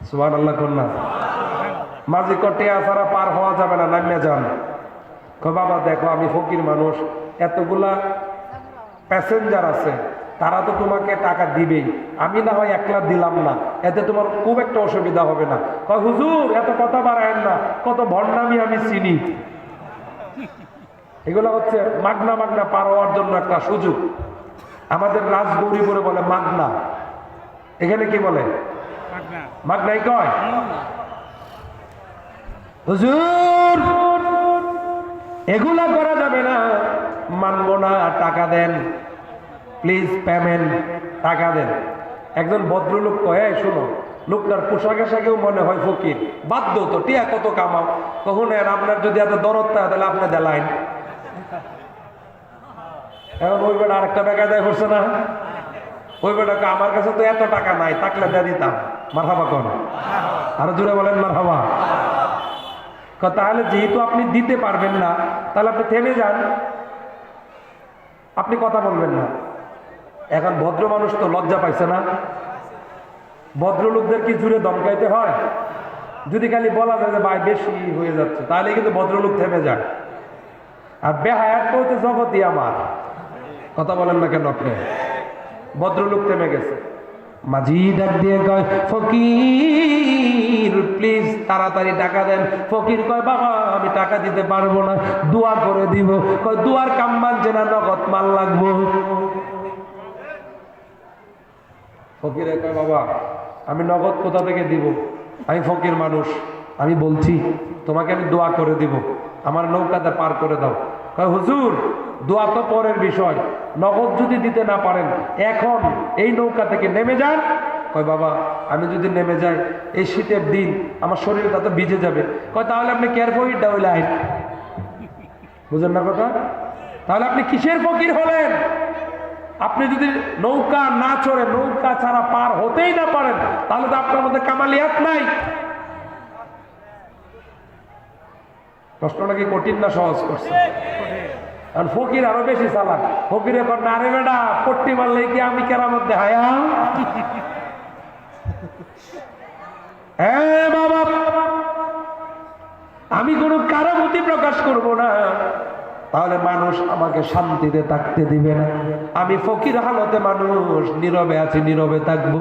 সুবহানাল্লাহ কন্যা মাঝি কটিয়া ছাড়া পার হওয়া যাবে না, নামিয়ে যান। বাবা দেখো আমি ফকির মানুষ, এতগুলা প্যাসেঞ্জার আছে, তারা তো তোমাকে টাকা দিবেই, আমি না হয় একলা দিলাম না, এতে তোমার খুব একটা অসুবিধা হবে না। হুজুর এত কথা বাড়ায়েন না, কত ভণ্ডামি আমি চিনি। এগুলো হচ্ছে মাগনা মাগনা পার হওয়ার জন্য একটা সুযোগ। আমাদের রাজগৌরীপুরে বলে মাগনা, এখানে কি বলে মাগনাই কয়। হুজুর এগুলা করা যাবে না, মানবো না, টাকা দেন প্লিজ, পেমেন্ট, টাকা দেন। একজন ভদ্রলোক কয় শোনো, লোকটার পোশাক আশাকেও মনে হয় ফকির, বাধ্য তো টিয়া কত কামাও, কখন আপনার যদি এত দরদ থাকে তাহলে আপনি দেলাইন। এখন ওই বেটা আরেকটা টাকা দেয় করছে না, ওই বেটাকে আমার কাছে তো এত টাকা নাই, থাকলে দিয়ে দিতাম। মারহাবা কোন, আরো জোরে বলেন মারহাবা। তাহলে যেহেতু আপনি দিতে পারবেন না, তাহলে আপনি থেমে যান, আপনি কথা বলবেন না। এখন ভদ্র মানুষ তো লজ্জা পাইছে না, ভদ্রলোকদের কি জুড়ে দমকাইতে হয়? যদি খালি বলা যায় যে ভাই বেশি হয়ে যাচ্ছে, তাহলে কিন্তু ভদ্রলোক থেমে যায়। আর বেহায়াত তো হচ্ছে জগতই আমার, কথা বলেন না কেন আপনি? ভদ্রলোক থেমে গেছে, মাঝি ডাক দিয়ে কয় ফকির প্লিজ তাড়াতাড়ি টাকা দেন। ফকির কয় বাবা আমি টাকা দিতে পারবো না, দোয়া করে দিব। কয় দোয়ার কাম মানছে না, নগদ মাল লাগবো। ফকিরে কয় বাবা আমি নগদ কোথা থেকে দিব, আমি ফকির মানুষ, আমি বলছি তোমাকে আমি দোয়া করে দিব, আমার নৌকাতে পার করে দাও। কয় হুজুর দোয়া তো পরের বিষয়, নগদ যদি দিতে না পারেন এখন এই নৌকা থেকে নেমে যান। কয় বাবা আমি যদি নেমে যাই এই শীতের দিন আমার শরীরটা তো ভিজে যাবে। কয় তাহলে আপনি কেয়ার ফকিরটা হইলেন, বুঝেন না কথা? তাহলে আপনি কিসের ফকির হলেন? আপনি যদি নৌকা না চড়ে, নৌকা ছাড়া পার হতেই না পারেন, তাহলে তো আপনার মধ্যে কামালিয়াত নাই। প্রশ্নটা কি কঠিন না সহজ করছে? কারণ ফকির আরো বেশি চালাক। ফকিরে কর না রে বেটা পট্টি মারলে কি আমি কেরামত দেখায়া? হ্যাঁ বাবা আমি কোনো কারামতি প্রকাশ করব না, তাহলে মানুষ আমাকে শান্তিতে থাকতে দিবে না। আমি ফকির হালতে মানুষ, নীরবে আছি, নীরবে থাকবো।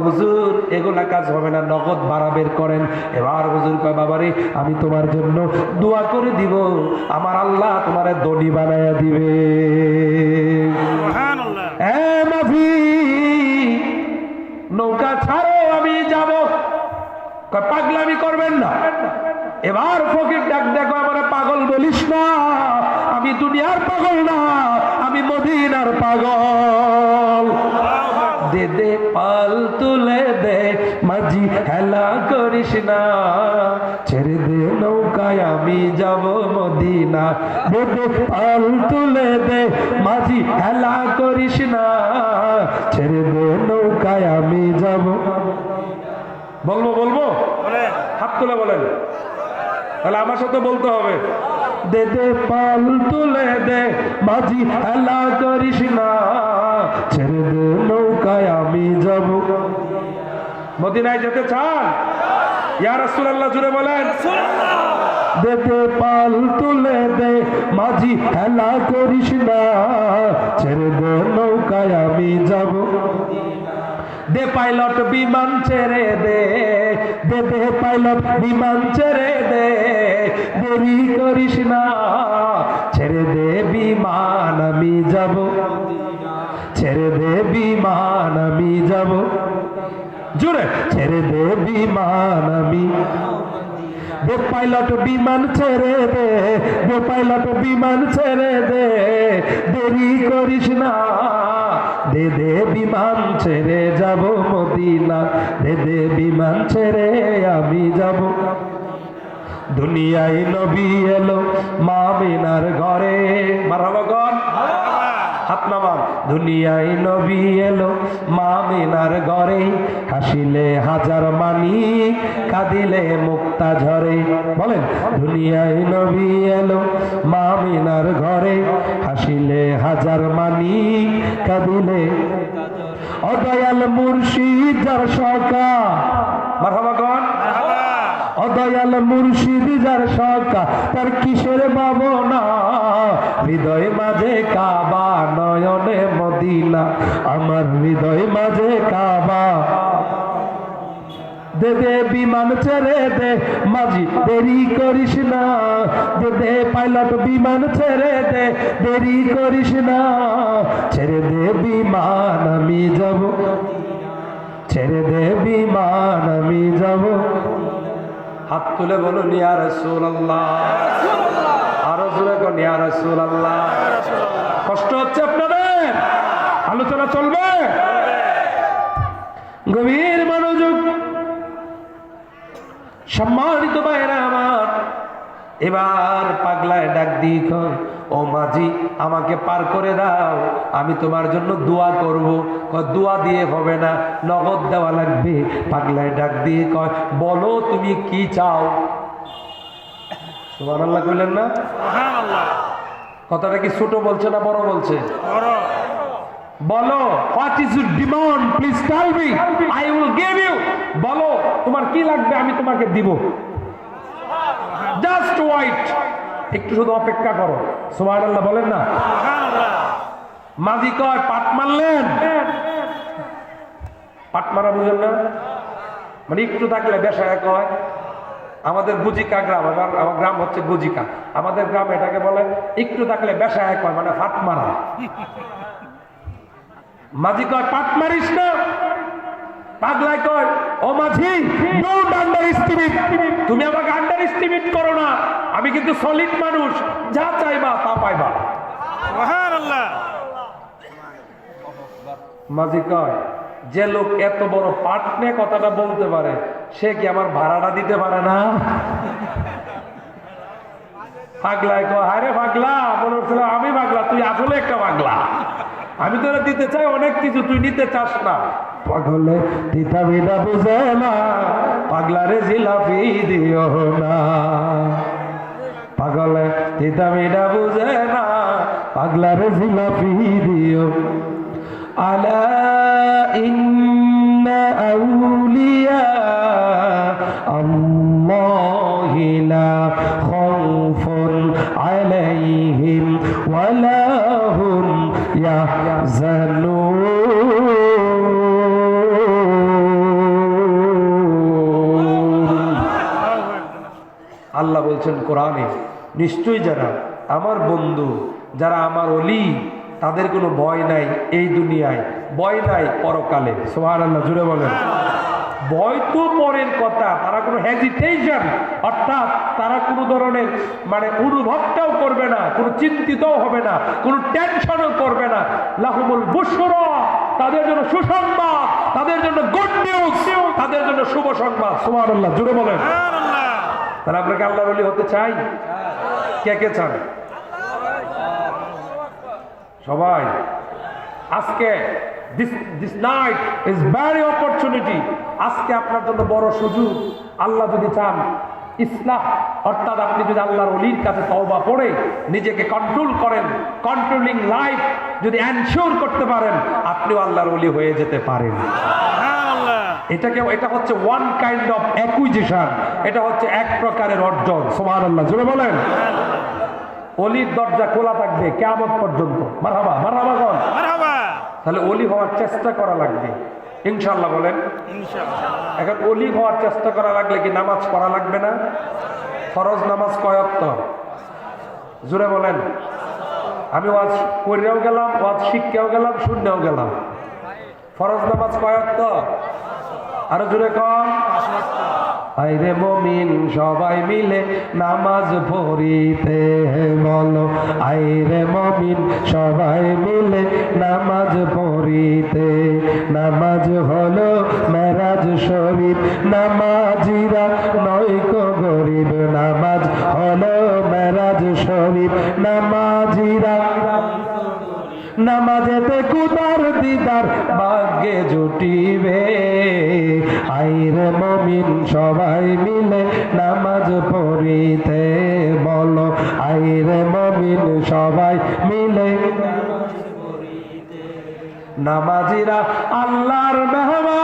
হুজুর এগুলা কাজ হবে না, নগদ ভাড়া বের করেন। এবার হুজুর কয় বাবারে আমি তোমার জন্য দোয়া করে দিব, আমার আল্লাহ তোমারে ধনী বানায়া দিবে। হ্যাঁ মাফি নৌকা ছাড়ো আমি যাব। পাগলামি করবেন না। এবার ফকির ডাক দেখো আমার পাগল বলিস না, আমি দুনিয়ার পাগল না, আমি মদিনার পাগল। দে দে পাল তুলে দে মাঝি হেলা করিস না, ছেড়ে দে নৌকায় আমি যাব মদিনা। দে দে পাল তুলে দে মাঝি হেলা করিস না, ছেড়ে দে নৌকায় আমি যাব। বলবো বলবো হাত তুলে বলেন, তাহলে আমার সাথে বলতে হবে। দে দে পাল তুলে দে মাঝি হেলা করিস না, ছেড়ে দে নৌকায় আমি যাব। মদিনায় যেতে চান? ইয়া রাসূলুল্লাহ জুড়ে বলেন। দে দে পাল তুলে দে মাঝি হেলা করিস না, ছেড়ে দে নৌকায় আমি যাব। দে পাইলট বিমান ছেড়ে দে, দে দে পাইলট বিমান ছেড়ে দে, দেরি করিস না, ছেড়ে দে বিমান আমি যাব, ছেড়ে দে বিমান আমি যাব। জোরে ছেড়ে দে বিমান আমি। দে পাইলট বিমান ছেড়ে দে, দে পাইলট বিমান ছেড়ে দে, দেরি করিস না, দে দে বিমান ছেড়ে যাব মদিনা, দে দে বিমান ছেড়ে আমি যাব। দুনিয়ায় নবী এলো মা মিনার ঘরে, মারহাবা গন হাত নামান। দুনিয়ায় নবী এলো মা মিনার ঘরে, হাসিলে হাজার মানি কাঁদিলে মুক্তা ঝরে। বলেন দুনিয়ায় নবী এলো মা মিনার ঘরে, হাসিলে হাজার মানি কাঁদিলে। অদয়াল মুর্শিদ যার সকা মারহাবা কোন অদয়াল মুর্শিদ যার সকা তার কিসের ভাবনা হৃদয় মাঝে কাবা নয়নে মদিনা আমার হৃদয় মাঝে কাবা দে দে বিমান ছেড়ে দে মাঝি দেরি করিস না দে দে পাইলট বিমান ছেড়ে দে দেরি করিস না ছেড়ে দে বিমান আমি যাব ছেড়ে দে বিমান আমি যাব হাত তুলে বলুন ইয়া রাসূলুল্লাহ আরো জোরে কোন ইয়া রাসূলুল্লাহ কষ্ট হচ্ছে আপনাদের আলোচনা চলবে গভীর মনোযোগ সম্মানিত ভাইরা আমার এবার পাগলায় ডাক দিয়ে কয় ও মাঝি আমাকে পার করে দাও আমি তোমার জন্য দোয়া করব দোয়া দিয়ে হবে না নগদ দেওয়া লাগবে পাগলায় ডাক দিয়ে কয় বলো তুমি কি চাও সুবহানাল্লাহ কইলেন না সুবহানাল্লাহ কথাটা কি ছোট বলছে না বড় বলছে বড় বলো what is your demand please tell me I will give you বলো তোমার কি লাগবে আমি তোমাকে দিব জাস্ট ওয়েট একটু শুধু অপেক্ষা করো সুবহানাল্লাহ বলেন না সুবহানাল্লাহ মাঝি কয় পাট মারলেন পাট মারা বুঝেন না মানে একটু থাকলে বেশায় কয় আমাদের গুজিকা গ্রাম আমার গ্রাম হচ্ছে গুজিকা আমাদের গ্রাম এটাকে বলে একটু থাকলে বেশায় কয় মানে ফাট মারা মাঝি কয় পাট মারিস না পাগলায় কয় ও মাঝি ডোন্ট আন্ডার এস্টিমেট তুমি আমাকে আন্ডার এস্টিমেট করো না আমি কিন্তু সলিড মানুষ যা চাইবা তা পাইবা সুবহানাল্লাহ মাঝি কয় যে লোক এত বড় পাট নিয়ে কথাটা বলতে পারে সে কি আমার ভাড়াটা দিতে পারে না পাগলায় কয় আরে পাগলা মনে হচ্ছিল আমি পাগলা তুই আসলে একটা পাগলা আমি তোরা দিতে চাই অনেক কিছু তুই নিতে চাস না পাগলে তিতা বিদা বুঝে না পাগলারে জিলাপি দিও না পাগলে তিতা বিদা বুঝে না পাগলারে জিলাপি দিও আলা ইন্না আউলিয়া আল্লাহি লা খাউফুন আলাইহিম ওয়ালা হুম ইয়াহজানুন আল্লাহ বলছেন কোরআনে নিশ্চয়ই যারা আমার বন্ধু যারা আমার ওলি তাদের কোনো ভয় নাই এই দুনিয়ায় ভয় নাই পরকালে সুবহানাল্লাহ জুড়ে বলেন ভয় তো পরের কথা তারা কোনো হেজিটেশন অর্থাৎ তারা কোনো ধরনের মানে অনুভবটাও করবে না কোনো চিন্তিতও হবে না কোনো টেনশনও করবে না লাহুমুল বুশরা তাদের জন্য সুসংবাদ তাদের জন্য গুড নিউজ তাদের জন্য শুভ সংবাদ সুবহানাল্লাহ জুড়ে বলেন সুবহানাল্লাহ তারা আপনাকে আল্লাহর ওলি হতে চাই কে কে চান সবাই আজকে this night is very opportunity আজকে আপনার জন্য বড় সুযোগ আল্লাহ যদি চান ইসলাহ অর্থাৎ আপনি যদি আল্লাহর ওলির কাছে তওবা পড়ে নিজেকে কন্ট্রোল করেন কন্ট্রোলিং লাইফ যদি এনশিওর করতে পারেন আপনিও আল্লাহর ওলি হয়ে যেতে পারেন এটা হচ্ছে ওয়ান কাইন্ড অফ অ্যাকুইজিশন এটা হচ্ছে এক প্রকারের অর্জন সুবহানাল্লাহ জোরে বলেন ওলির দরজা খোলা থাকবে কিয়ামত পর্যন্ত মারহাবা মারহাবা বল মারহাবা তাহলে ওলি হওয়ার চেষ্টা করা লাগবে ইনশাআল্লাহ বলেন ইনশাআল্লাহ এখন ওলি হওয়ার চেষ্টা করা লাগলে কি নামাজ পড়া লাগবে না ফরজ নামাজ কয় ওয়াক্ত জোরে বলেন আমি ওয়াজ পড়েও গেলাম ওয়াজ শিখতেও গেলাম শুনতেও গেলাম ফরজ নামাজ কয় ওয়াক্ত আরো জোরে কম 5 ওয়াক্ত আইরে মুমিন সবাই মিলে নামাজ পড়িতে বলো আইরে মুমিন সবাই মিলে নামাজ পড়িতে নামাজ হলো মেরাজ শরীফ নামাজিরা নয়কো গরিব নামাজ হলো মেরাজ শরীফ নামাজিরা নামাজেতে কুদার দিদার ভাগ্যে জুটিবে আইরে মুমিন সবাই মিলে নামাজ পড়িতে বলো আইরে মুমিন সবাই মিলে নামাজিরা আল্লাহর মেহমান,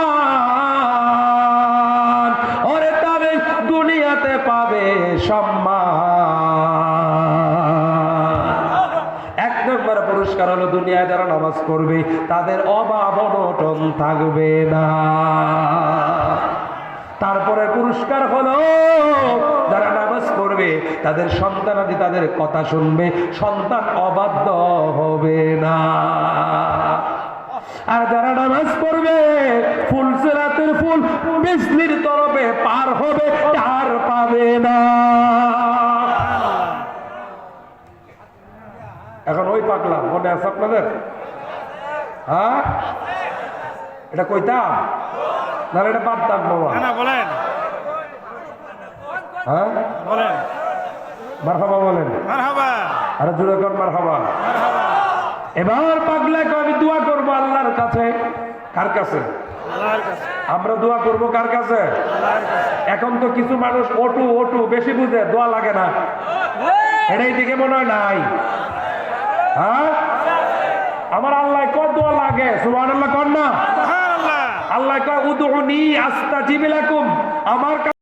ওরে তবে দুনিয়াতে পাবে সম্মান। এক নম্বর পুরস্কার হলো দুনিয়ায় যারা নামাজ পড়বে তাদের অভাব অনটন থাকবে না। তারপরে পুরস্কার হলো যারা নামাজ পড়বে তাদের সন্তানাদি তাদের কথা শুনবে, সন্তান অবাধ্য হবে না। আর যারা নামাজ পড়বে ফুলসিরাতের ফুল বিজলির তরফে পার হবে, আর পাবে না। এখন ওই পাগলা মনে আছে আপনাদের? হ্যাঁ, এটা কইতাম না, এটা পারতাম বাবা। বলেন, হ্যাঁ বলেন মারহাবা বলেন, মারহাবা, আরে জোরে কর মারহাবা। এবার পাগলাকে আমি দোয়া করবো আল্লাহর কাছে। কার কাছে? আল্লাহর কাছে। আমরা দোয়া করব কার কাছে? আল্লাহর কাছে। এখন তো কিছু মানুষ ওটু ওটু বেশি বুঝে, দোয়া লাগে না, এটাই দিকে মনে হয় নাই। হ্যাঁ, আমার আল্লাহ কত দোয়া লাগে, সুবহানাল্লাহ কর না। সুবহানাল্লাহ। আল্লাহ কয় উদউনি আস্তাজিব লাকুম, আমার